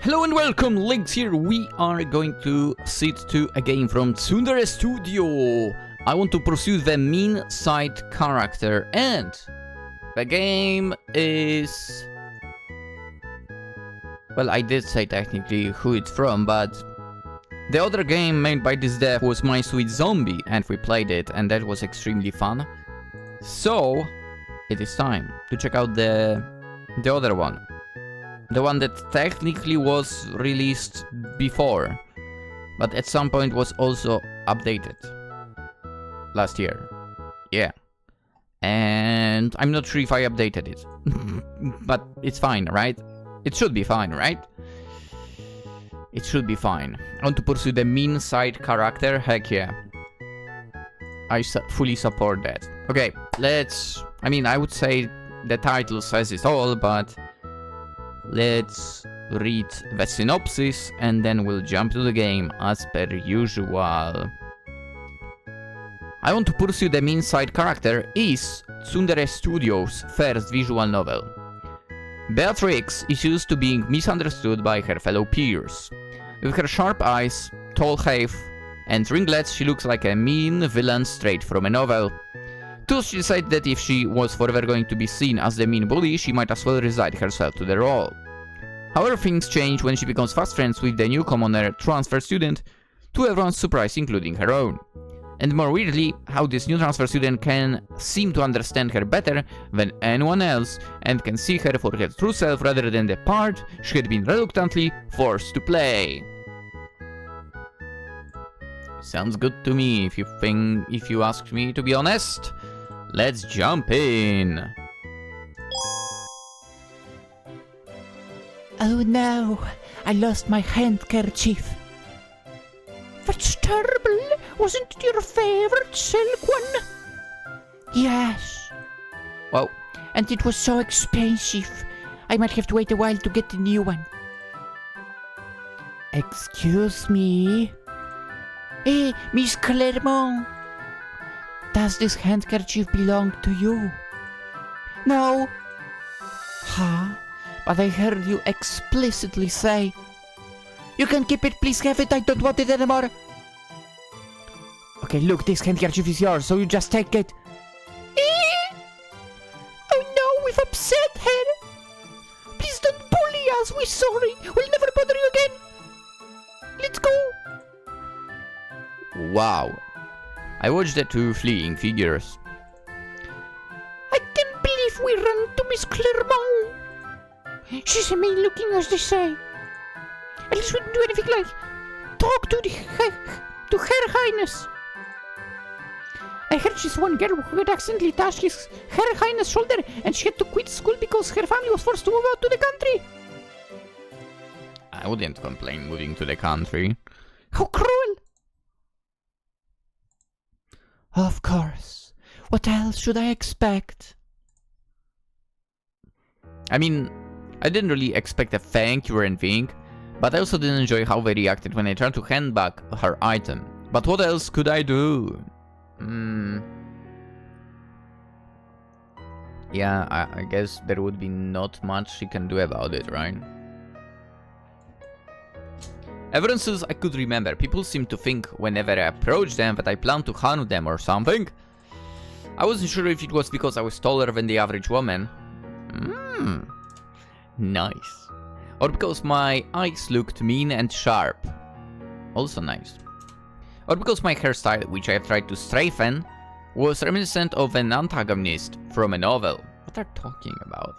Hello and welcome, Lynx here. We are going to sit to a game from Tsundere Studio. I want to pursue the mean side character, and the game is... Well, I did say technically who it's from, but the other game made by this dev was My Sweet Zombie, and we played it, and that was extremely fun. So, it is time to check out the other one. The one that technically was released before, but at some point was also updated. Last year. Yeah. And I'm not sure if I updated it. But it's fine, right? It should be fine, right? It should be fine. I want to pursue the mean side character. Heck yeah. I fully support that. Okay, let's... I mean, I would say the title says it all, but... let's read the synopsis and then we'll jump to the game as per usual. I Want to Pursue the Mean Side Character is Tsundere Studio's first visual novel. Beatrix is used to being misunderstood by her fellow peers. With her sharp eyes, tall height, and ringlets, she looks like a mean villain straight from a novel. Thus, she decided that if she was forever going to be seen as the mean bully, she might as well resign herself to the role. However, things change when she becomes fast friends with the new commoner transfer student, to everyone's surprise, including her own. And more weirdly, how this new transfer student can seem to understand her better than anyone else, and can see her for her true self rather than the part she had been reluctantly forced to play. Sounds good to me, if you ask me to be honest. Let's jump in. Oh no, I lost my handkerchief. That's terrible. Wasn't it your favorite silk one? Yes. Well, and it was so expensive. I might have to wait a while to get a new one. Excuse me? Hey, Miss Clermont. Does this handkerchief belong to you? No. Huh? But I heard you explicitly say, "You can keep it, please have it, I don't want it anymore." Okay, look, this handkerchief is yours, so you just take it. Oh no, we've upset her. Please don't bully us, we're sorry. We'll never bother you again. Let's go. wow. I watched the two fleeing figures. I can't believe we ran to Miss Clermont. She's a mean looking, as they say. At least we didn't do anything like talk to Her Highness. I heard she's one girl who had accidentally touched Her Highness' shoulder, and she had to quit school because her family was forced to move out to the country. I wouldn't complain moving to the country. How cruel! Of course. What else should I expect? I mean, I didn't really expect a thank you or anything, but I also didn't enjoy how they reacted when I tried to hand back her item. But what else could I do? Yeah, I guess there would be not much she can do about it, right? Ever since I could remember, people seem to think whenever I approach them that I plan to harm them or something. I wasn't sure if it was because I was taller than the average woman. Nice. Or because my eyes looked mean and sharp. Also nice. Or because my hairstyle, which I have tried to straighten, was reminiscent of an antagonist from a novel. What are you talking about?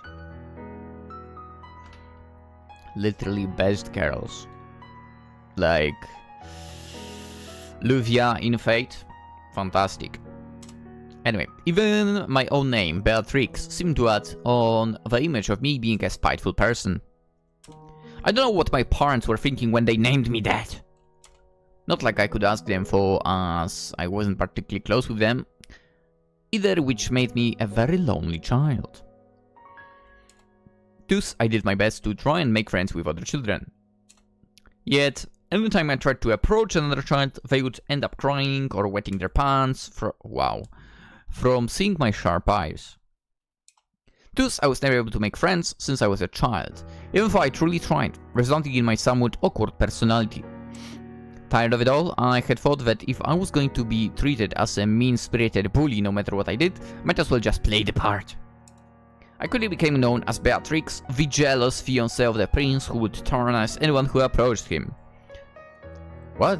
Literally best girls. Like Luvia in Fate. Fantastic. Anyway, even my own name, Beatrix, seemed to add on the image of me being a spiteful person. I don't know what my parents were thinking when they named me that. Not like I could ask them for, as I wasn't particularly close with them, either, which made me a very lonely child. Thus, I did my best to try and make friends with other children. Yet, every time I tried to approach another child, they would end up crying or wetting their pants from seeing my sharp eyes. Thus, I was never able to make friends since I was a child, even though I truly tried, resulting in my somewhat awkward personality. Tired of it all, I had thought that if I was going to be treated as a mean-spirited bully no matter what I did, might as well just play the part. I quickly became known as Beatrix, the jealous fiancée of the prince who would tyrannize anyone who approached him. What?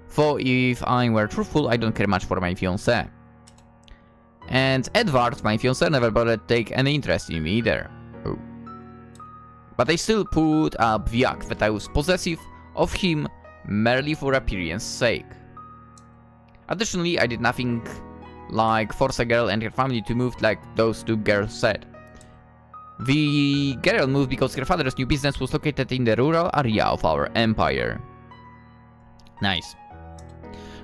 For if I were truthful, I don't care much for my fiancée. And Edward, my fiancé, never bothered to take any interest in me either. Oh. But I still put up the act that I was possessive of him merely for appearance's sake. Additionally, I did nothing like force a girl and her family to move like those two girls said. The girl moved because her father's new business was located in the rural area of our empire. Nice.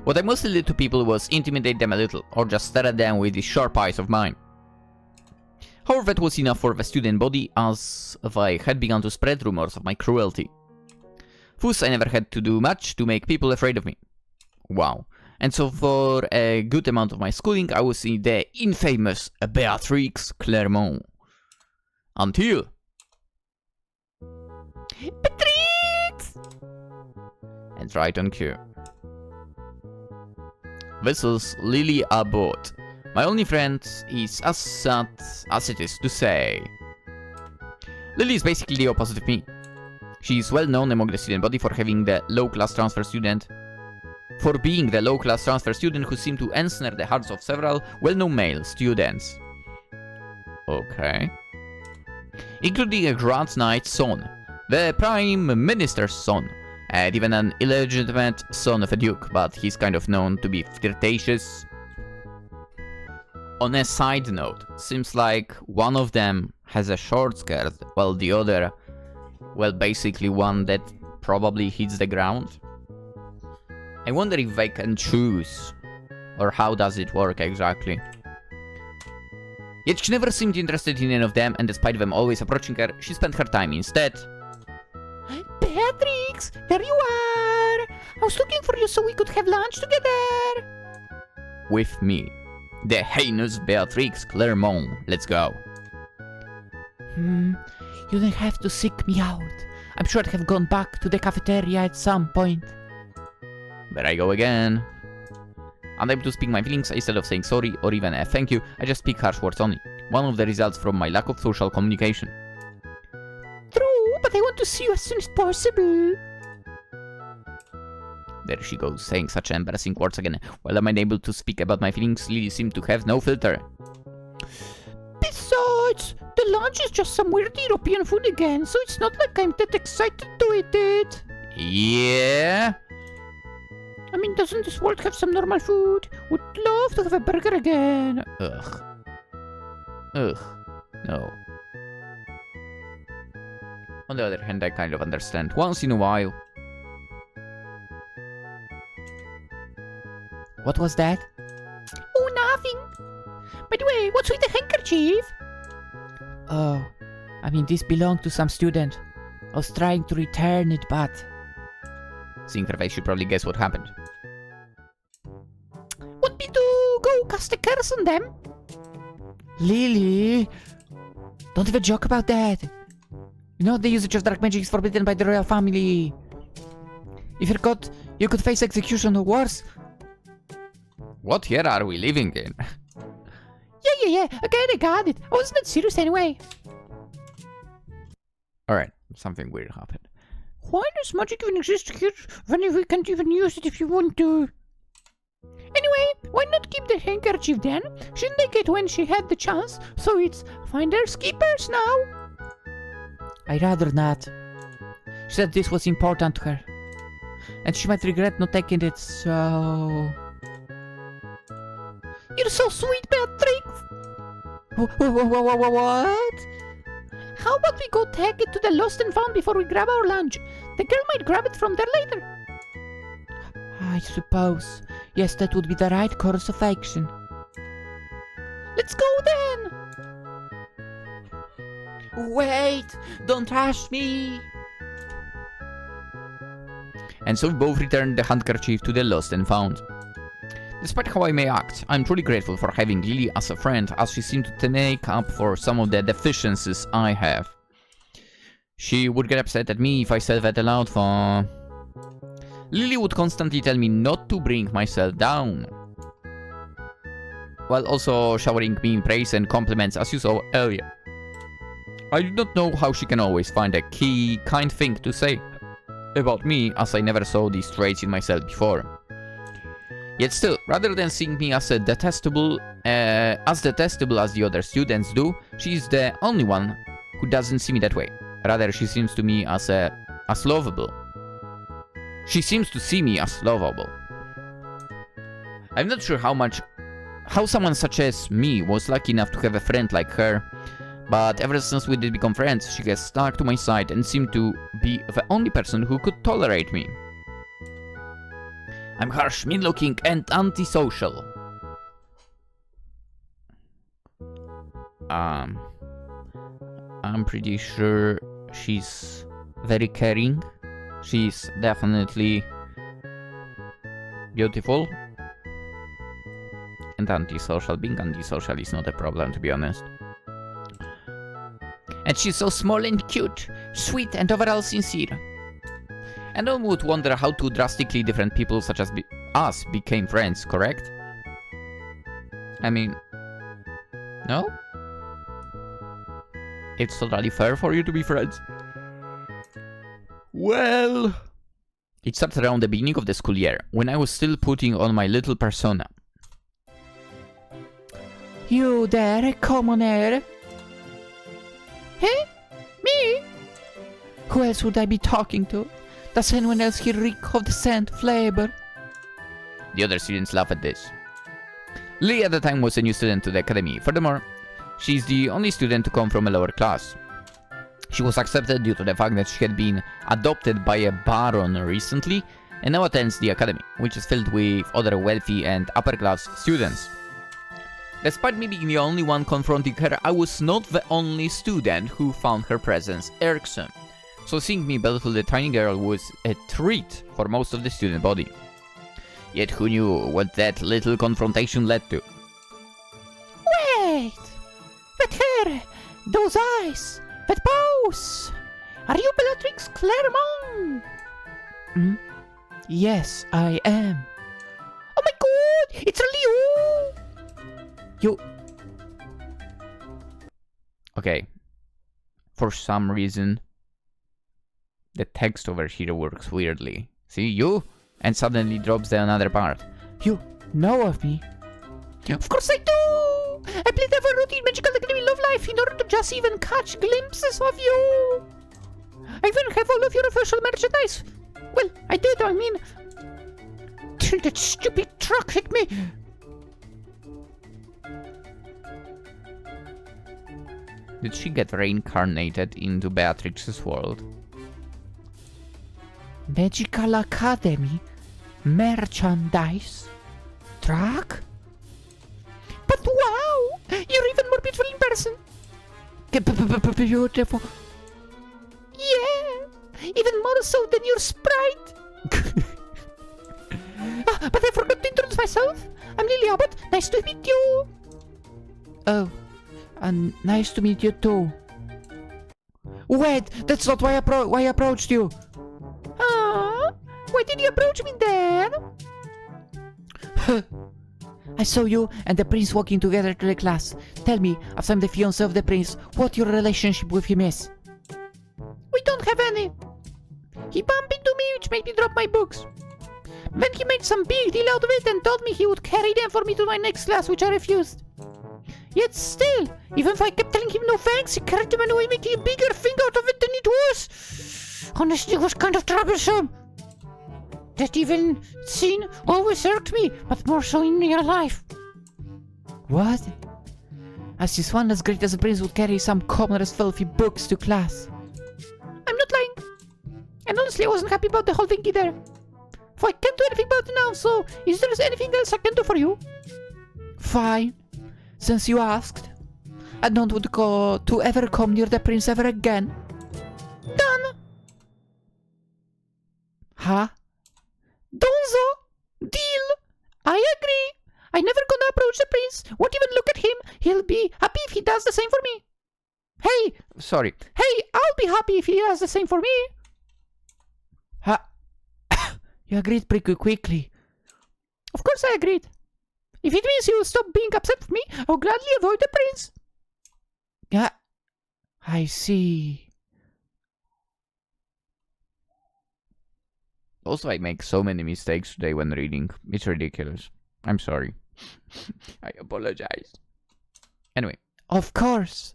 What I mostly did to people was intimidate them a little, or just stare at them with these sharp eyes of mine. However, that was enough for the student body, as I had begun to spread rumors of my cruelty. Thus, I never had to do much to make people afraid of me. Wow. And so for a good amount of my schooling, I was in the infamous Beatrix Clermont. Until... Beatrix! And right on cue. This is Lily Abbott. My only friend is as sad as it is to say. Lily is basically the opposite of me. She is well known among the student body for having the low-class transfer student. For being the low-class transfer student who seemed to ensnare the hearts of several well-known male students. Okay. Including a Grand Knight's son, the Prime Minister's son, and even an illegitimate son of a duke, but he's kind of known to be flirtatious. On a side note, seems like one of them has a short skirt, while the other, well, basically one that probably hits the ground. I wonder if they can choose, or how does it work exactly. Yet she never seemed interested in any of them, and despite them always approaching her, she spent her time instead. Beatrix, there you are! I was looking for you so we could have lunch together! With me. The heinous Beatrix Clermont. Let's go. You don't have to seek me out. I'm sure I have gone back to the cafeteria at some point. There I go again. Unable to speak my feelings, instead of saying sorry or even a thank you, I just speak harsh words only. One of the results from my lack of social communication. True, but I want to see you as soon as possible. There she goes, saying such embarrassing words again. While I'm unable to speak about my feelings, Lily seemed to have no filter. Besides, the lunch is just some weird European food again, so it's not like I'm that excited to eat it. Yeah? I mean, doesn't this world have some normal food? Would love to have a burger again. Ugh. Ugh. No. On the other hand, I kind of understand. Once in a while. What was that? Oh, nothing. By the way, what's with the handkerchief? Oh, I mean, this belonged to some student. I was trying to return it, but... Seeing her face, you probably guess what happened. Want me to go cast a curse on them? Lily, don't even joke about that. You know the usage of dark magic is forbidden by the royal family. If you're caught, you could face execution or worse. What year are we living in? Yeah. Okay, I got it. I wasn't that serious anyway. Alright, something weird happened. Why does magic even exist here when we can't even use it if you want to? Anyway, why not keep the handkerchief then? Shouldn't they get when she had the chance? So it's finders keepers now? I'd rather not. She said this was important to her. And she might regret not taking it, so... You're so sweet, Beatrix! What? How about we go take it to the lost and found before we grab our lunch? The girl might grab it from there later. I suppose. Yes, that would be the right course of action. Let's go then! Wait! Don't rush me! And so we both returned the handkerchief to the lost and found. Despite how I may act, I'm truly grateful for having Lily as a friend, as she seemed to make up for some of the deficiencies I have. She would get upset at me if I said that aloud for... Lily would constantly tell me not to bring myself down, while also showering me praise and compliments as you saw earlier. I do not know how she can always find a key, kind thing to say about me, as I never saw these traits in myself before. Yet still, rather than seeing me as detestable as the other students do, she is the only one who doesn't see me that way. Rather, she seems to me as lovable. She seems to see me as lovable. I'm not sure how someone such as me was lucky enough to have a friend like her, but ever since we did become friends, she has stuck to my side and seemed to be the only person who could tolerate me. I'm harsh, mean-looking, and antisocial. I'm pretty sure she's very caring. She's definitely beautiful. And antisocial. Being antisocial is not a problem, to be honest. And she's so small and cute, sweet and overall sincere. And one would wonder how two drastically different people such as us became friends, correct? I mean... No? It's totally fair for you to be friends. Well... It started around the beginning of the school year, when I was still putting on my little persona. You there, commoner? Hey? Me? Who else would I be talking to? Does anyone else here reek of the scent of labor? The other students laugh at this. Lee at the time was a new student to the academy. Furthermore, she's the only student to come from a lower class. She was accepted due to the fact that she had been adopted by a baron recently and now attends the academy, which is filled with other wealthy and upper-class students. Despite me being the only one confronting her, I was not the only student who found her presence irksome. So seeing me belittle the tiny girl was a treat for most of the student body. Yet who knew what that little confrontation led to? Wait! That hair! Those eyes! That pose! Are you Beatrix Clermont? Yes, I am. Oh my god! It's really you! You... Okay. For some reason, the text over here works weirdly. See, you? And suddenly drops the another part. You know of me? Of course I do! I played every routine Magical Academy Love Life in order to just even catch glimpses of you! I even have all of your official merchandise! Well, I did, I mean... Till that stupid truck hit me! Did she get reincarnated into Beatrix's world? Magical Academy? Merchandise? Truck? But wow! You're even more beautiful in person! Beautiful! Yeah! Even more so than your sprite! But I forgot to introduce myself! I'm Lily Abbott, nice to meet you! Oh, and nice to meet you too. Wait, that's not why I approached you! Why did you approach me then? I saw you and the prince walking together to the class. Tell me, as I'm the fiancé of the prince, what your relationship with him is. We don't have any. He bumped into me, which made me drop my books. Then he made some big deal out of it and told me he would carry them for me to my next class, which I refused. Yet still, even if I kept telling him no thanks, he carried them away, making a bigger thing out of it than it was. Honestly, it was kind of troublesome. That even scene always irked me, but more so in real life. What? As this one as great as a prince would carry some common as filthy books to class. I'm not lying. And honestly, I wasn't happy about the whole thing either. For I can't do anything about it now, so is there anything else I can do for you? Fine. Since you asked, I don't want to ever come near the prince ever again. Done. Huh? Donzo! Deal! I agree! won't even look at him. He'll be happy if he does the same for me. Hey, Sorry. hey, I'll be happy if he does the same for me. Ha! You agreed pretty quickly. Of course I agreed. If it means you will stop being upset with me, I'll gladly avoid the prince. Yeah, I see. Also, I make so many mistakes today when reading. It's ridiculous. I'm sorry. I apologize. Anyway. Of course.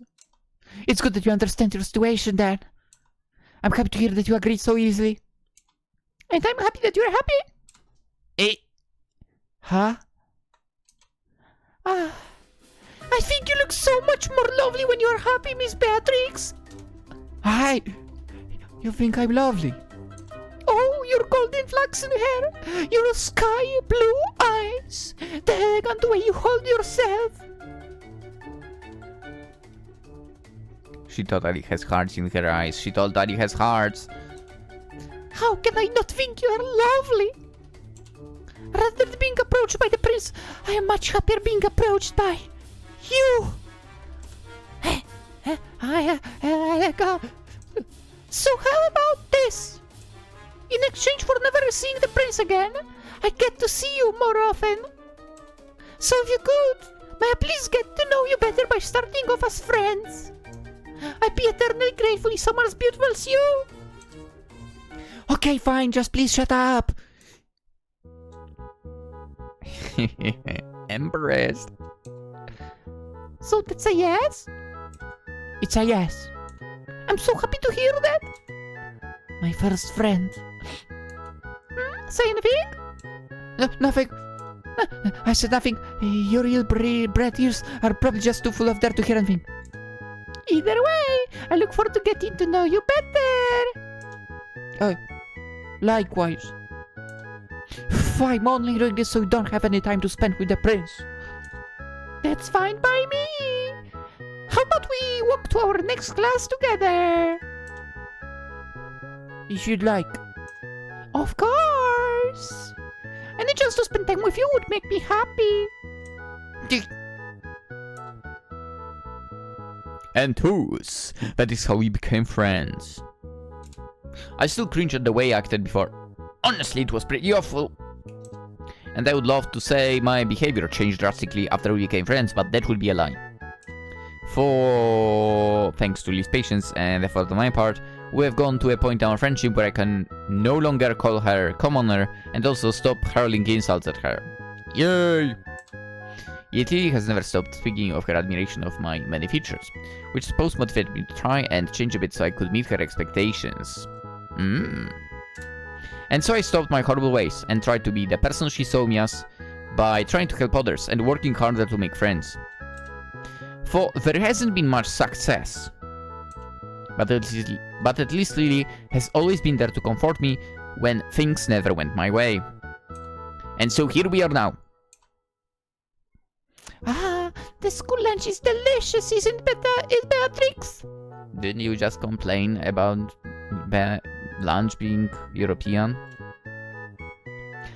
It's good that you understand your situation, Dan. I'm happy to hear that you agreed so easily. And I'm happy that you're happy. Eh? Huh? Ah, I think you look so much more lovely when you're happy, Miss Beatrix. Hi. You think I'm lovely? Oh, your golden flaxen hair, your sky blue eyes, the elegant way you hold yourself. She totally has hearts in her eyes. She totally has hearts. How can I not think you are lovely? Rather than being approached by the prince, I am much happier being approached by you. So how about this? In exchange for never seeing the prince again, I get to see you more often. So if you could, may I please get to know you better by starting off as friends? I'd be eternally grateful if someone as beautiful as you. Okay, fine, just please shut up. Embarrassed. So that's a yes? It's a yes. I'm so happy to hear that. My first friend. Say anything? Nothing. I said nothing. Your real brat ears are probably just too full of dirt to hear anything. Either way, I look forward to getting to know you better. Likewise. I'm only doing this so you don't have any time to spend with the prince. That's fine by me. How about we walk to our next class together? If you'd like. Of course. Any chance to spend time with you would make me happy. And whose? That is how we became friends. I still cringe at the way I acted before. Honestly, it was pretty awful. And I would love to say my behavior changed drastically after we became friends, but that would be a lie. For thanks to Lee's patience and effort on my part, we have gone to a point in our friendship where I can no longer call her commoner and also stop hurling insults at her. Yay! Yet Lee has never stopped speaking of her admiration of my many features, which supposed motivated me to try and change a bit so I could meet her expectations. And so I stopped my horrible ways and tried to be the person she saw me as by trying to help others and working harder to make friends. For there hasn't been much success. But at least Lily has always been there to comfort me when things never went my way. And so here we are now. Ah, the school lunch is delicious, isn't it, Beatrix? Didn't you just complain about lunch being European?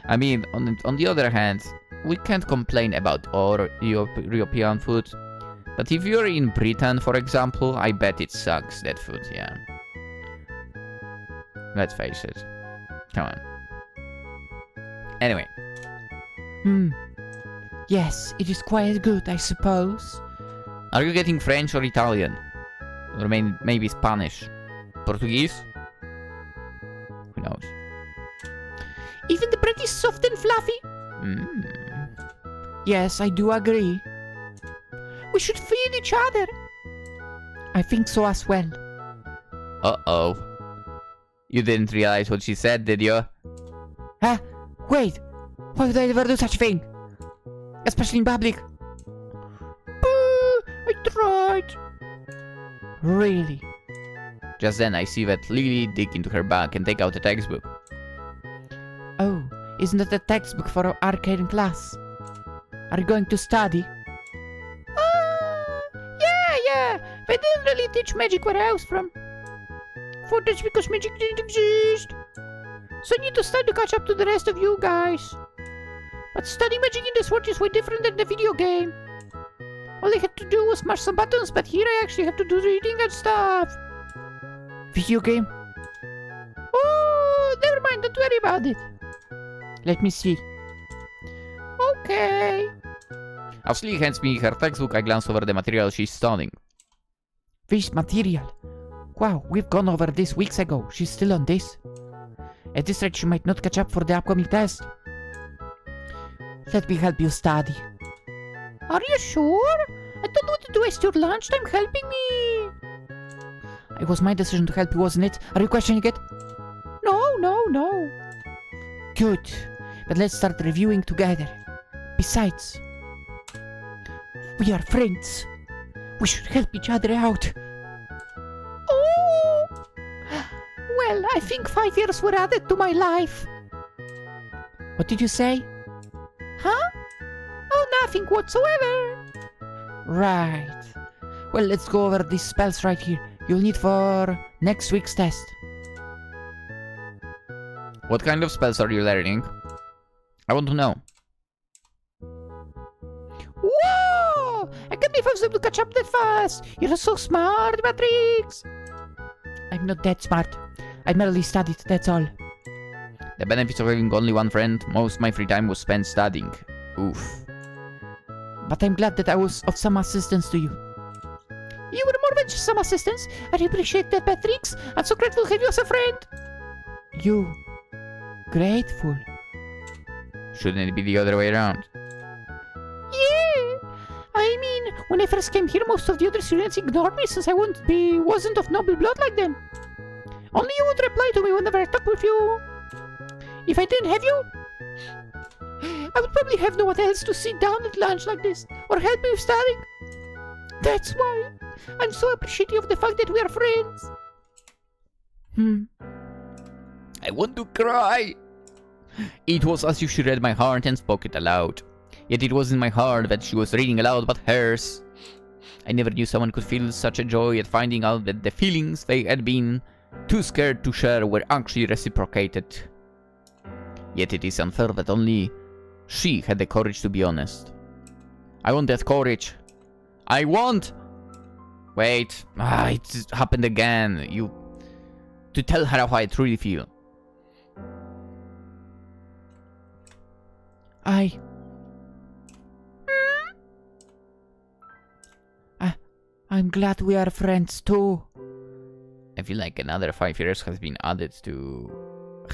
I mean, on the other hand, we can't complain about all European food. But if you're in Britain, for example, I bet it sucks, that food, yeah. Let's face it. Come on. Anyway. Yes, it is quite good, I suppose. Are you getting French or Italian? Or maybe Spanish? Portuguese? Who knows? Even the bread is soft and fluffy. Yes, I do agree. We should feed each other. I think so as well. Uh-oh. You didn't realize what she said, did you? Huh? Wait. Why would I ever do such a thing? Especially in public. Boo! I tried. Really? Just then I see that Lily dig into her bag and take out a textbook. Oh, isn't that a textbook for our arcade class? Are you going to study? Yeah. They didn't really teach magic where I was from. For that's because magic didn't exist. So I need to study to catch up to the rest of you guys. But studying magic in this world is way different than the video game. All I had to do was smash some buttons, but here I actually have to do reading and stuff. Video game? Oh, never mind, don't worry about it. Let me see. Okay. As Lee hands me her textbook, I glance over the material she's studying. This material? Wow, we've gone over this weeks ago. She's still on this. At this rate, she might not catch up for the upcoming test. Let me help you study. Are you sure? I don't want you to waste your lunchtime helping me. It was my decision to help you, wasn't it? Are you questioning it? No. Good. But let's start reviewing together. Besides, we are friends. We should help each other out. Oh! Well, I think 5 years were added to my life. What did you say? Huh? Oh, nothing whatsoever. Right. Well, let's go over these spells right here. You'll need for next week's test. What kind of spells are you learning? I want to know. Whoa! I can't believe I was able to catch up that fast. You're so smart, Beatrix. I'm not that smart. I merely studied, that's all. The benefits of having only one friend, most of my free time was spent studying. Oof. But I'm glad that I was of some assistance to you. You were more than just some assistance. I appreciate that, Beatrix. I'm so grateful to have you as a friend. You. Grateful. Shouldn't it be the other way around? Yeah. I mean, when I first came here, most of the other students ignored me since I wasn't of noble blood like them. Only you would reply to me whenever I talked with you. If I didn't have you, I would probably have no one else to sit down at lunch like this or help me with studying. That's why I'm so appreciative of the fact that we are friends. I want to cry. It was as if she read my heart and spoke it aloud. Yet it wasn't my heart that she was reading aloud, but hers. I never knew someone could feel such a joy at finding out that the feelings they had been too scared to share were actually reciprocated. Yet it is unfair that only she had the courage to be honest. I want that courage. I want... Wait. It happened again. To tell her how I truly feel. I'm glad we are friends too. I feel like another 5 years has been added to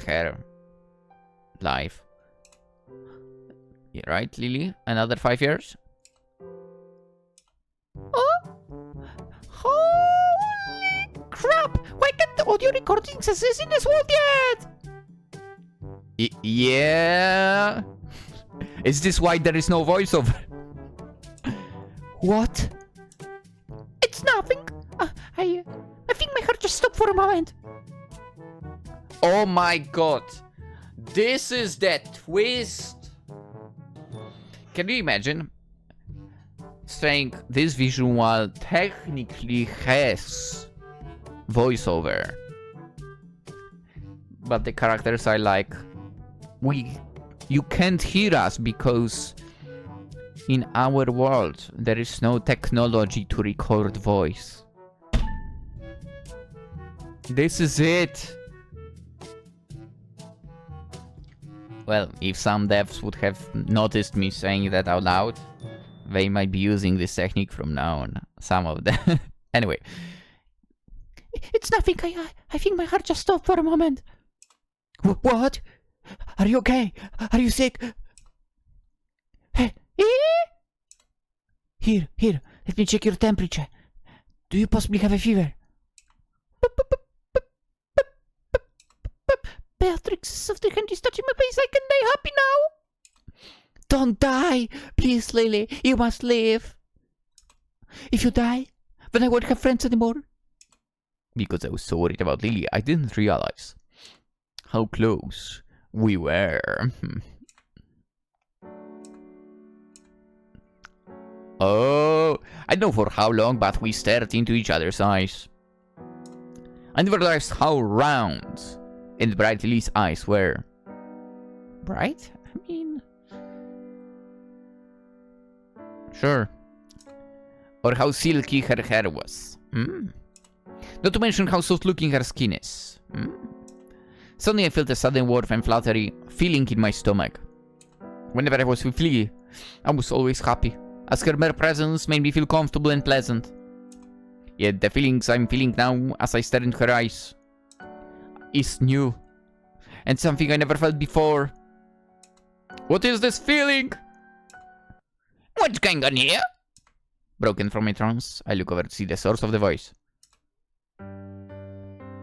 her life. Yeah, right, Lily? Another 5 years? Oh! Holy crap! Why can't the audio recordings exist in this world yet? Yeah. Is this why there is no voiceover? What? It's nothing. I think my heart just stopped for a moment. Oh my god. This is that twist. Can you imagine saying this visual technically has voiceover, but the characters are like, you can't hear us because in our world there is no technology to record voice. This is it. Well, if some devs would have noticed me saying that out loud, they might be using this technique from now on. Some of them. Anyway. It's nothing. I think my heart just stopped for a moment. What? Are you okay? Are you sick? Hey, Here, let me check your temperature. Do you possibly have a fever? Beatrix, if the hand is touching my face, I can die happy now. Don't die, please, Lily. You must live. If you die, then I won't have friends anymore. Because I was so worried about Lily, I didn't realize how close we were. Oh, I don't know for how long, but we stared into each other's eyes. I never realized how round and bright Lily's eyes were. Bright? I mean... Sure. Or how silky her hair was. Not to mention how soft-looking her skin is. Suddenly I felt a sudden warmth and flattery feeling in my stomach. Whenever I was with Lily, I was always happy, as her mere presence made me feel comfortable and pleasant. Yet the feelings I'm feeling now as I stare into her eyes is new, and something I never felt before. What is this feeling? What's going on here? Broken from my trance, I look over to see the source of the voice.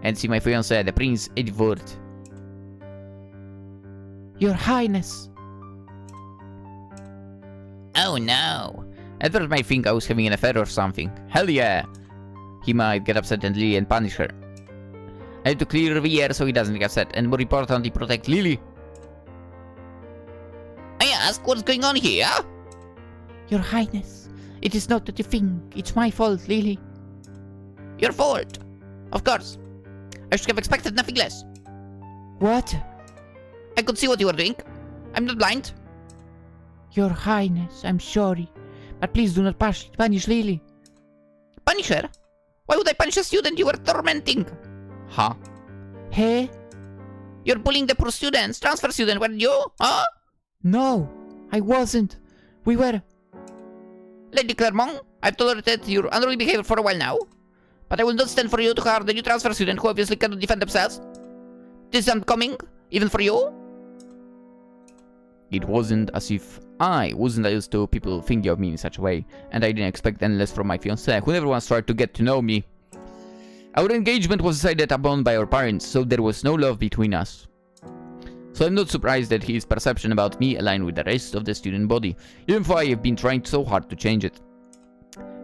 And see my fiancé, the Prince Edward. Your Highness. Oh no. Edward might think I was having an affair or something. Hell yeah. He might get upset and Lily and punish her. I have to clear the air so he doesn't get upset, and more importantly, protect Lily. I ask, what's going on here? Your Highness, it is not that you think. It's my fault, Lily. Your fault? Of course. I should have expected nothing less. What? I could see what you were doing. I'm not blind. Your Highness, I'm sorry, but please do not punish Lily. Punish her? Why would I punish a student you were tormenting? Huh? Hey? You're bullying the poor students, transfer student, weren't you? Huh? No, I wasn't. We were... Lady Clermont, I've tolerated your unruly behavior for a while now, but I will not stand for you to hurt the new transfer student who obviously cannot defend themselves. This is unbecoming, even for you. It wasn't as if I wasn't used to people thinking of me in such a way, and I didn't expect any less from my fiancé, who never once tried to get to know me. Our engagement was decided upon by our parents, so there was no love between us. So I'm not surprised that his perception about me aligned with the rest of the student body, even though I have been trying so hard to change it.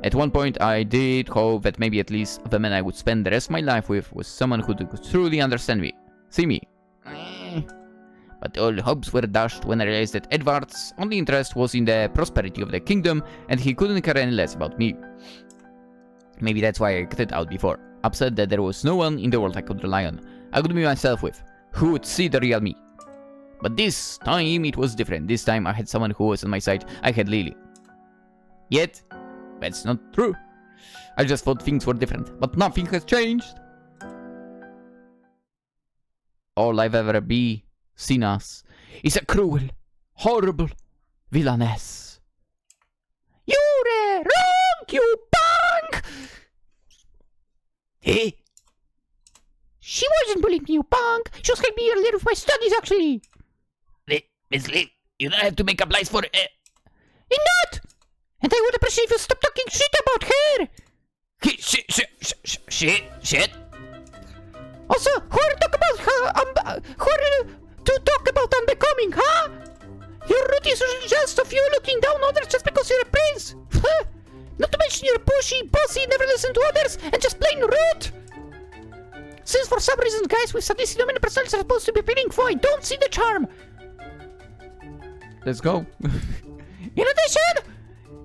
At one point I did hope that maybe at least the man I would spend the rest of my life with was someone who could truly understand me, see me. But all hopes were dashed when I realized that Edward's only interest was in the prosperity of the kingdom, and he couldn't care any less about me. Maybe that's why I acted out before, upset that there was no one in the world I could rely on, I could be myself with, who would see the real me. But this time it was different. This time I had someone who was on my side. I had Lily. Yet, that's not true. I just thought things were different, but nothing has changed. All I've ever seen us is a cruel, horrible villainess. You're wrong, you punk! Hey? She wasn't bullying you, punk. She was helping me a little with my studies, actually. Miss Lee, you don't have to make up lies for it. You're not! And I would appreciate if you stop talking shit about her. Shit? Also, who are to talk about unbecoming, huh? Your route is usually just of you looking down on others just because you're a prince. Not to mention you're pushy, bossy, never listen to others, and just plain rude. Since for some reason guys with sadistic dominant personalities are supposed to be appealing for, I don't see the charm. Let's go. In addition,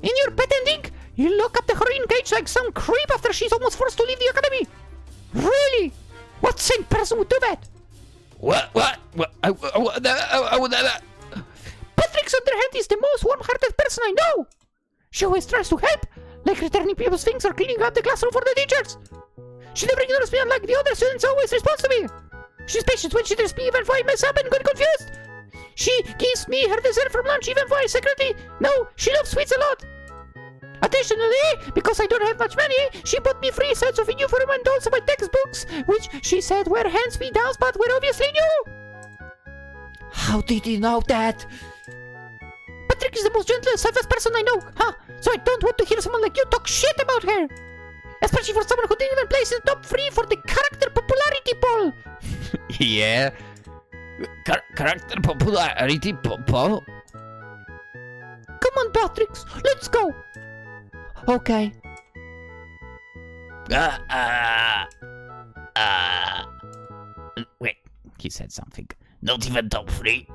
in your pet ending, you lock up the heroine cage like some creep after she's almost forced to leave the academy. Really? What sane person would do that? What? Beatrix on the other hand is the most warm-hearted person I know. She always tries to help, like returning people's things or cleaning up the classroom for the teachers. She never ignores me unlike the other students always responds to me. She's patient when she tells me even if I mess up and get confused. She gives me her dessert from lunch even though I secretly know she loves sweets a lot. Additionally, because I don't have much money, she bought me 3 sets of uniform and also my textbooks, which she said were hands-me-downs but were obviously new. How did you know that? Beatrix is the most gentle and safest person I know, huh? So I don't want to hear someone like you talk shit about her. Especially for someone who didn't even place in the top 3 for the character popularity poll. Yeah. Character popularity poll? Come on, Beatrix, let's go. Okay. Wait, he said something. Not even top 3.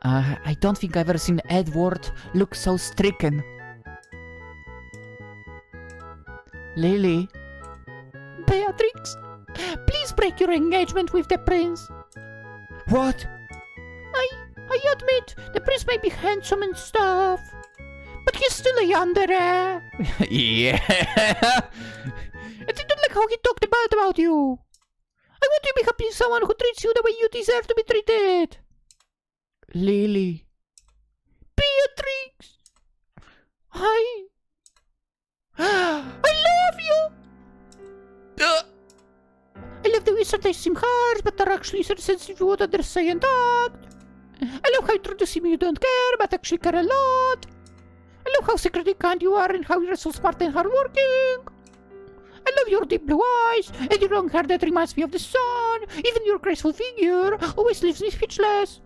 I don't think I've ever seen Edward look so stricken. Lily? Beatrix, please break your engagement with the prince. What? I I admit, the prince may be handsome and stuff, but he's still a yandere. Yeah. And I don't like how he talked about you. I want to be happy with someone who treats you the way you deserve to be treated. Lily. Beatrix. I love you. I love the way sometimes seem harsh, but are actually so sensitive to what others say and act. I love how you try to see me you don't care, but actually care a lot. I love how secretly kind you are and how you're so smart and hardworking. I love your deep blue eyes and your long hair that reminds me of the sun. Even your graceful figure always leaves me speechless.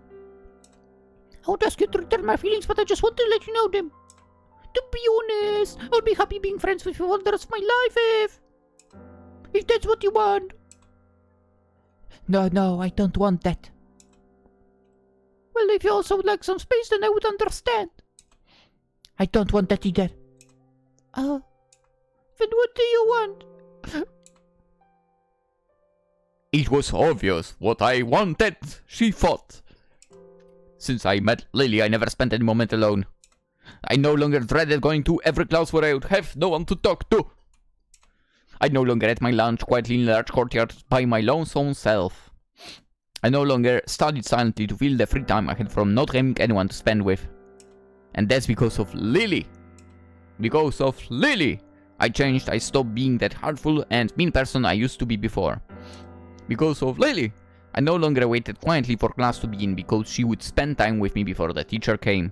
I won't ask you to return my feelings, but I just want to let you know them. To be honest, I'll be happy being friends with you all the rest of my life if that's what you want. No, I don't want that. Well, if you also would like some space, then I would understand. I don't want that either. Then what do you want? It was obvious what I wanted, she thought. Since I met Lily, I never spent any moment alone. I no longer dreaded going to every class where I would have no one to talk to. I no longer ate my lunch quietly in large courtyards by my lonesome self. I no longer studied silently to fill the free time I had from not having anyone to spend with. And that's because of Lily. Because of Lily! I changed, I stopped being that hurtful and mean person I used to be before. Because of Lily! I no longer waited quietly for class to begin because she would spend time with me before the teacher came.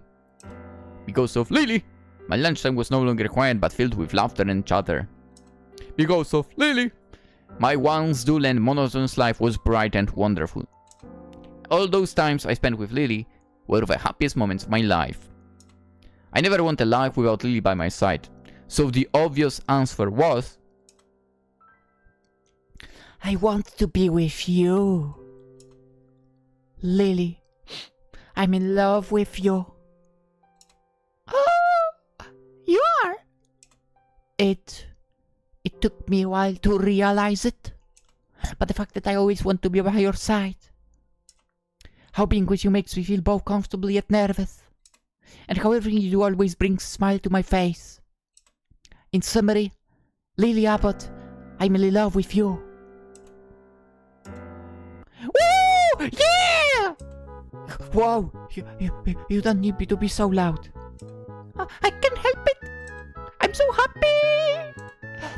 Because of Lily! My lunchtime was no longer quiet but filled with laughter and chatter. Because of Lily! My once dull and monotonous life was bright and wonderful. All those times I spent with Lily were the happiest moments of my life. I never want a life without Lily by my side. So the obvious answer was... I want to be with you. Lily, I'm in love with you. Oh, you are? It took me a while to realize it. But the fact that I always want to be by your side. How being with you makes me feel both comfortable yet nervous. And how everything you do always brings a smile to my face. In summary, Lily Abbott, I'm in love with you. Woo! Yeah! Wow, you don't need me to be so loud. I can't help it. I'm so happy.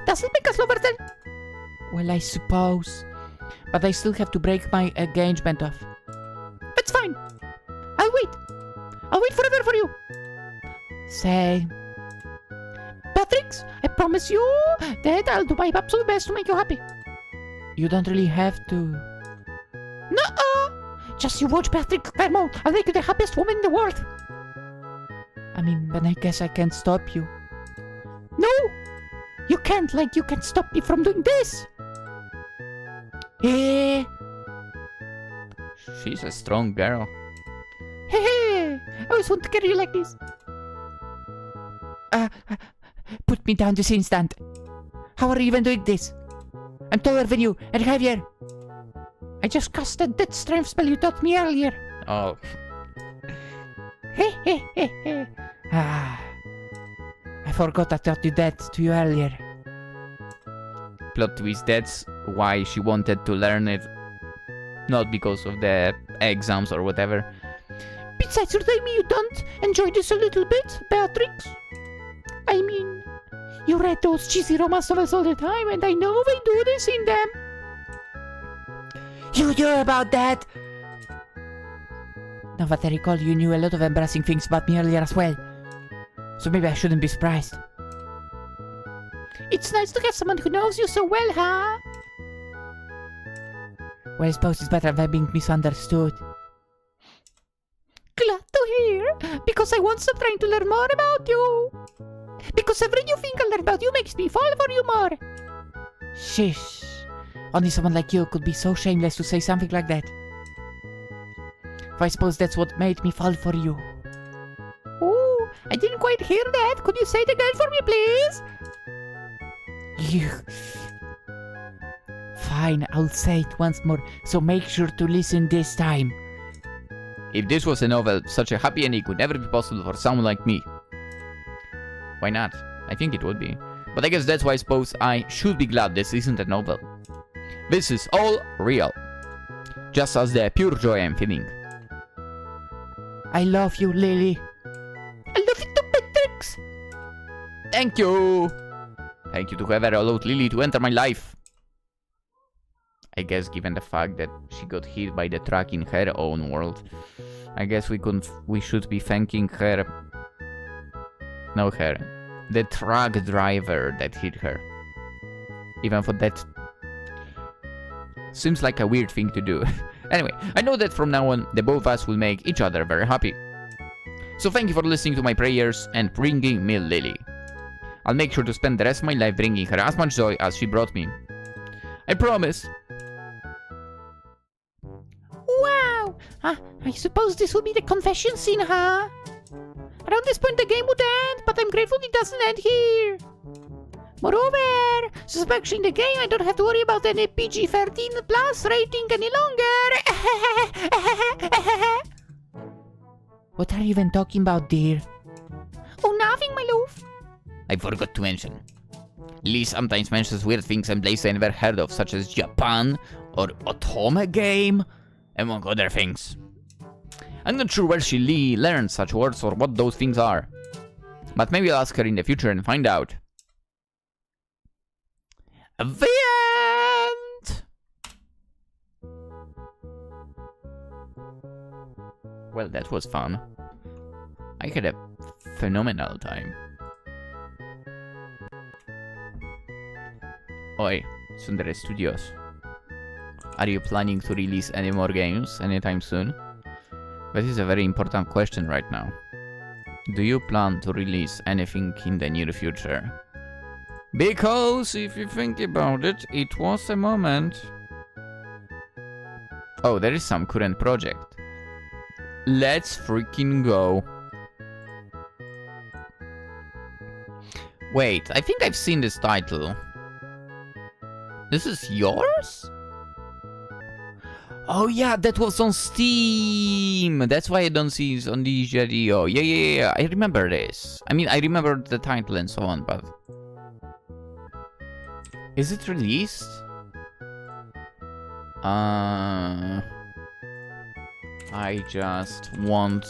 Does it make us lovers then? Well, I suppose. But I still have to break my engagement off. That's fine. I'll wait. I'll wait forever for you. Say... Beatrix, I promise you that I'll do my absolute best to make you happy. You don't really have to. Nuh-uh! Just you watch Beatrix Clermont. I'll make you the happiest woman in the world. I mean, then I guess I can't stop you. No! You can't, like you can't stop me from doing this. Eh? She's a strong girl. Hey, I always want to carry you like this. Put me down this instant. How are you even doing this? I'm taller than you and heavier. I just casted that strength spell you taught me earlier. Oh. I forgot I taught you that to you earlier. Plot twist, that's why she wanted to learn it. Not because of the exams or whatever. Besides, you're telling me you don't enjoy this a little bit, Beatrix? I mean, you read those cheesy romance novels all the time, and I know they do this in them. You knew about that? Now that I recall, you knew a lot of embarrassing things about me earlier as well. So maybe I shouldn't be surprised. It's nice to have someone who knows you so well, huh? Well, I suppose it's better than being misunderstood. Glad to hear, because I want to stop trying to learn more about you. Because every new thing I learn about you makes me fall for you more. Shish. Only someone like you could be so shameless to say something like that. I suppose that's what made me fall for you. Oh, I didn't quite hear that. Could you say it again for me, please? You... Fine, I'll say it once more, so make sure to listen this time. If this was a novel, such a happy ending could never be possible for someone like me. Why not? I think it would be. But I guess that's why I suppose I should be glad this isn't a novel. This is all real. Just as the pure joy I'm feeling. I love you, Lily. I love you too, Beatrix. Thank you! Thank you to whoever allowed Lily to enter my life. I guess given the fact that she got hit by the truck in her own world, I guess we should be thanking her. No, her. The truck driver that hit her. Even for that. Seems like a weird thing to do. Anyway, I know that from now on, the both of us will make each other very happy. So thank you for listening to my prayers and bringing me Lily. I'll make sure to spend the rest of my life bringing her as much joy as she brought me. I promise. Wow! I suppose this will be the confession scene, huh? Around this point the game would end, but I'm grateful it doesn't end here. Moreover, since I'm actually in the game, I don't have to worry about any PG-13 plus rating any longer. What are you even talking about, dear? Oh, nothing, my love. I forgot to mention. Lee sometimes mentions weird things and places I never heard of, such as Japan or Otome game, among other things. I'm not sure where Lee learned such words or what those things are. But maybe I'll ask her in the future and find out. The end! Well, that was fun. I had a phenomenal time. Oi, Tsundere Studios. Are you planning to release any more games anytime soon? That is a very important question right now. Do you plan to release anything in the near future? Because if you think about it, it was a moment. Oh, there is some current project. Let's freaking go. Wait, I think I've seen this title. This is yours? Oh yeah, that was on Steam. That's why I don't see it on the GDO. Yeah. I remember this. I mean, I remember the title and so on, but... Is it released? I just want...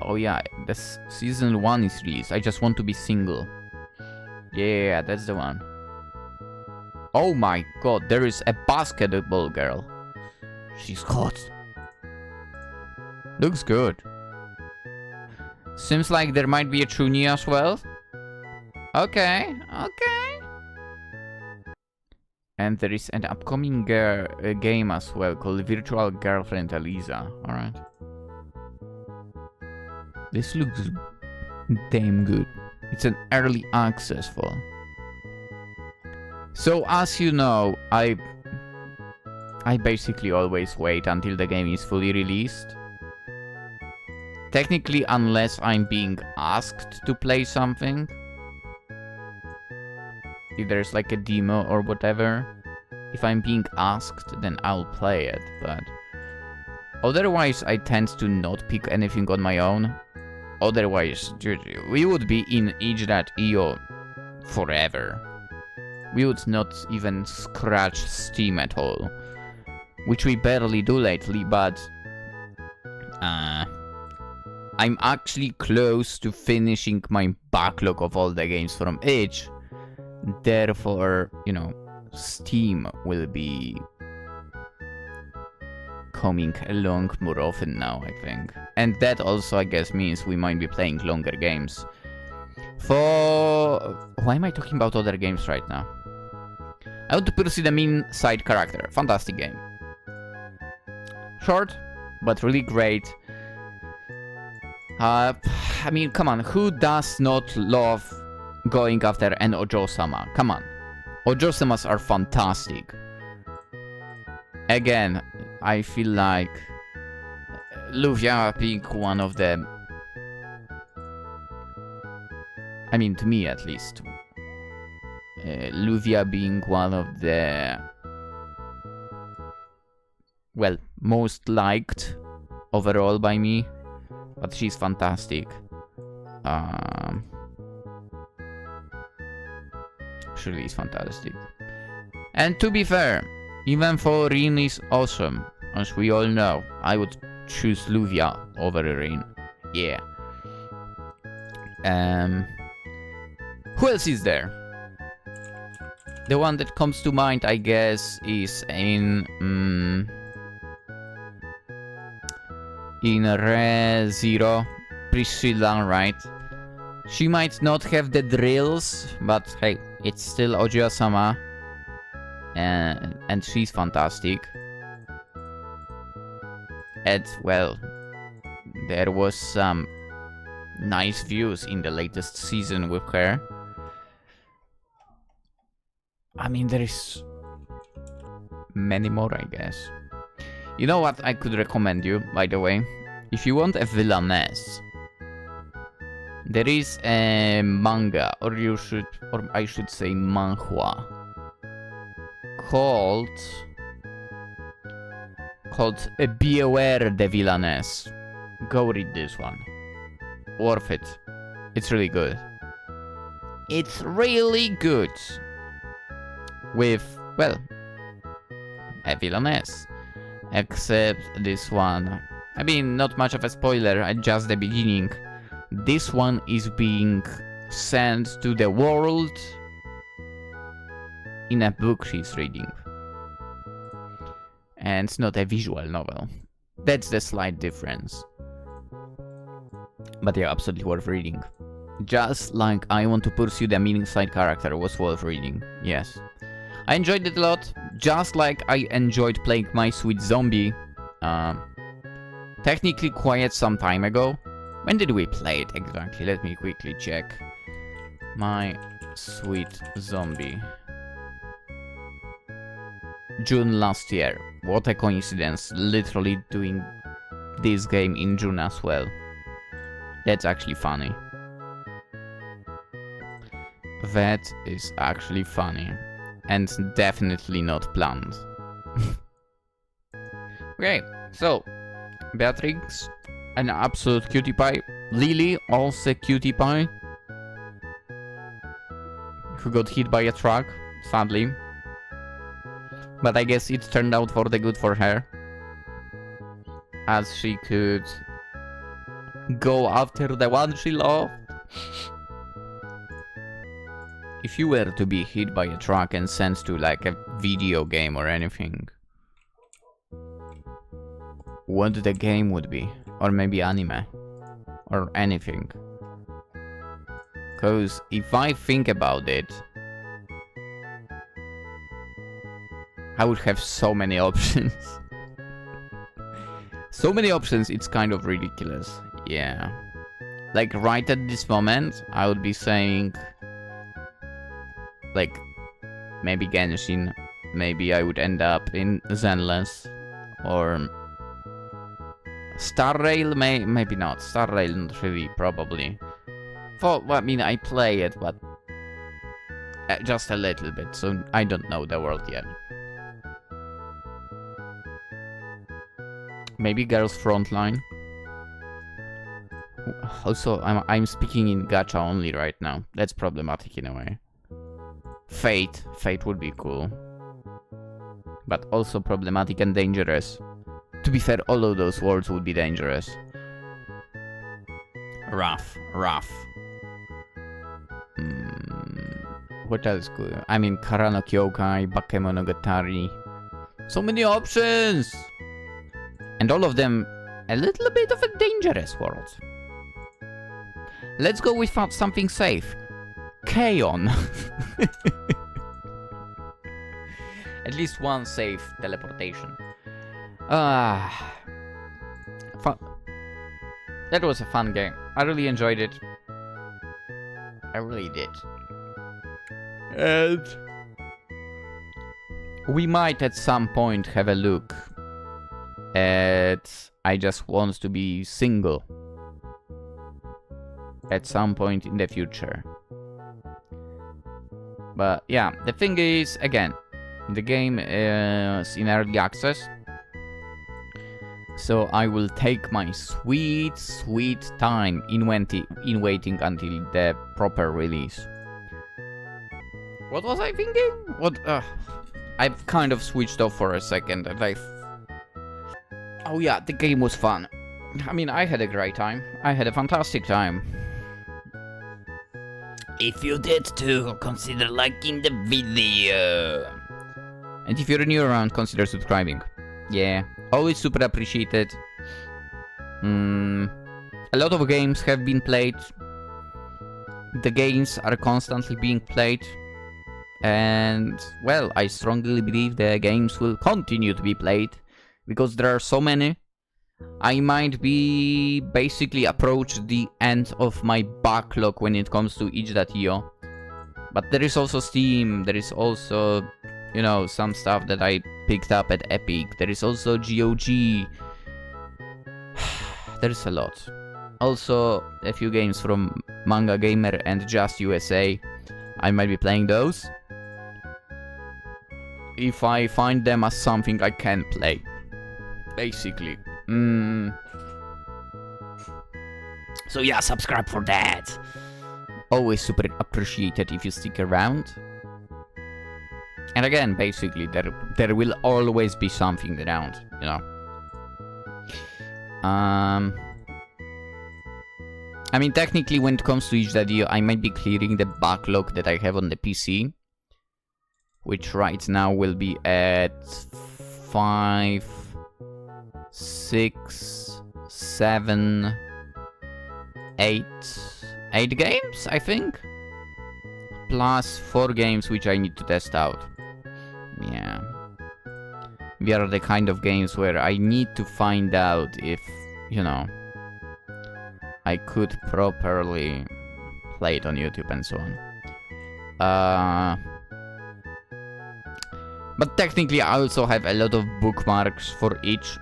Oh yeah, this season 1 is released. I just want to be single. Yeah, that's the one. Oh my god, there is a basketball girl. She's hot. Looks good. Seems like there might be a Chuny as well. Okay. And there is an upcoming game as well called Virtual Girlfriend Eliza. Alright. This looks damn good. It's an early access for. So as you know, I basically always wait until the game is fully released. Technically, unless I'm being asked to play something. If there's like a demo or whatever. If I'm being asked, then I'll play it, but... Otherwise, I tend to not pick anything on my own. Otherwise, we would be in itch.io forever. We would not even scratch Steam at all. Which we barely do lately, but... I'm actually close to finishing my backlog of all the games from itch. Therefore, you know, Steam will be coming along more often now, I think. And that also, I guess, means we might be playing longer games. Why am I talking about other games right now? I want to pursue the main side character. Fantastic game. Short, but really great. I mean, come on, who does not love going after an Ojou-sama? Come on. Ojou-samas are fantastic. Again, I feel like Luvia being one of them. I mean, to me at least. Luvia being one of the... Well, most liked overall by me, but she's fantastic. She really is fantastic. And to be fair, even though Rin is awesome, as we all know, I would choose Luvia over Rin. Yeah. Who else is there? The one that comes to mind, I guess, is in Re-Zero, Priscilla, right? She might not have the drills, but hey, it's still Ojou-sama, and she's fantastic. And well, there was some nice views in the latest season with her. I mean, there is many more, I guess. You know what I could recommend you, by the way? If you want a villainess, there is a manga, or I should say manhwa, called Beware the Villainess. Go read this one. Worth it. It's really good. It's really good. With, well, a villainess. Except this one. I mean, not much of a spoiler, at just the beginning. This one is being sent to the world in a book she's reading. And it's not a visual novel. That's the slight difference. But yeah, absolutely worth reading. Just like I Want to Pursue the Meaning Side character was worth reading. Yes. I enjoyed it a lot, just like I enjoyed playing My Sweet Zombie. Technically quite some time ago. When did we play it exactly? Let me quickly check. My Sweet Zombie. June last year. What a coincidence. Literally doing this game in June as well. That's actually funny. That is actually funny. And definitely not planned. Okay, so Beatrix, an absolute cutie pie. Lily, also cutie pie. Who got hit by a truck, sadly. But I guess it turned out for the good for her. As she could go after the one she loved. If you were to be hit by a truck and sent to like a video game or anything, what the game would be? Or maybe anime? Or anything? Cause if I think about it, I would have so many options. So many options, it's kind of ridiculous. Yeah. Like right at this moment, I would be saying, like, maybe Genshin, maybe I would end up in Zenless, or Star Rail, maybe not. Star Rail, not really, probably. Well, I mean, I play it, but just a little bit, so I don't know the world yet. Maybe Girls Frontline. Also, I'm speaking in gacha only right now. That's problematic in a way. Fate would be cool. But also problematic and dangerous. To be fair, all of those words would be dangerous. Rough. What else could... I mean, Kara no Kyokai, Bakemonogatari. So many options! And all of them a little bit of a dangerous world. Let's go with something safe. K-On! At least one safe teleportation. Fun. That was a fun game. I really enjoyed it. I really did. And we might at some point have a look at I Just Want to Be Single at some point in the future. But yeah, the thing is, again, the game is in early access. So I will take my sweet, sweet time in waiting until the proper release. What was I thinking? What? I've kind of switched off for a second and oh yeah, the game was fun. I mean, I had a great time. I had a fantastic time. If you did too, consider liking the video. And if you're new around, consider subscribing. Yeah, always super appreciated. A lot of games have been played. The games are constantly being played. And, well, I strongly believe the games will continue to be played. Because there are so many. I might be basically approach the end of my backlog when it comes to itch.io. But there is also Steam, there is also, you know, some stuff that I picked up at Epic. There is also GOG. There's a lot. Also, a few games from Manga Gamer and Just USA. I might be playing those. If I find them as something I can play. Basically. So yeah, subscribe for that. Always super appreciated if you stick around. And again, basically, there will always be something around, you know. I mean, technically, when it comes to itch.io, I might be clearing the backlog that I have on the PC. Which right now will be at 5... 6, 7, 8 games, I think? Plus 4 games which I need to test out. Yeah. We are the kind of games where I need to find out if, you know, I could properly play it on YouTube and so on. But technically I also have a lot of bookmarks for each.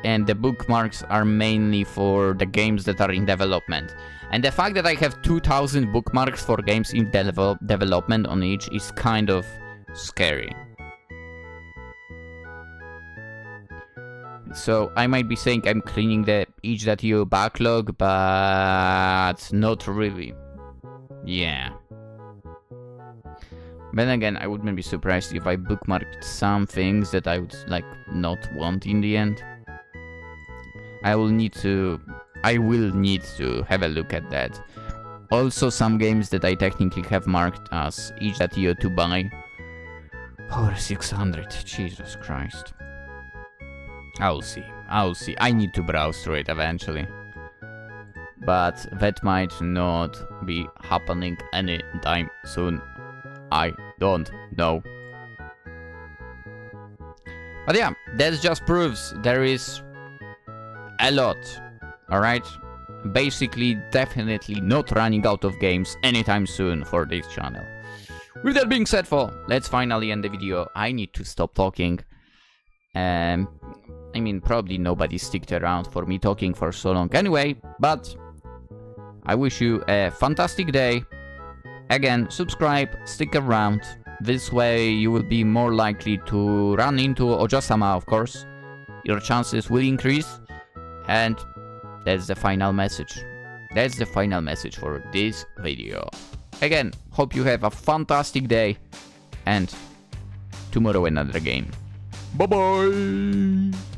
And the bookmarks are mainly for the games that are in development. And the fact that I have 2000 bookmarks for games in development on each is kind of scary. So I might be saying I'm cleaning the itch.io backlog, but not really. Yeah. Then again, I wouldn't be surprised if I bookmarked some things that I would like not want in the end. I will need to have a look at that. Also, some games that I technically have marked as itch.io to buy. Over 600, Jesus Christ. I'll see. I need to browse through it eventually. But that might not be happening anytime soon. I don't know. But yeah, that just proves there is a lot, alright? Basically, definitely not running out of games anytime soon for this channel. With that being said, let's finally end the video. I need to stop talking. I mean, probably nobody sticked around for me talking for so long anyway, but I wish you a fantastic day. Again, subscribe, stick around. This way you will be more likely to run into Ojou-sama, of course. Your chances will increase. And that's the final message. That's the final message for this video. Again, hope you have a fantastic day. And tomorrow another game. Bye bye!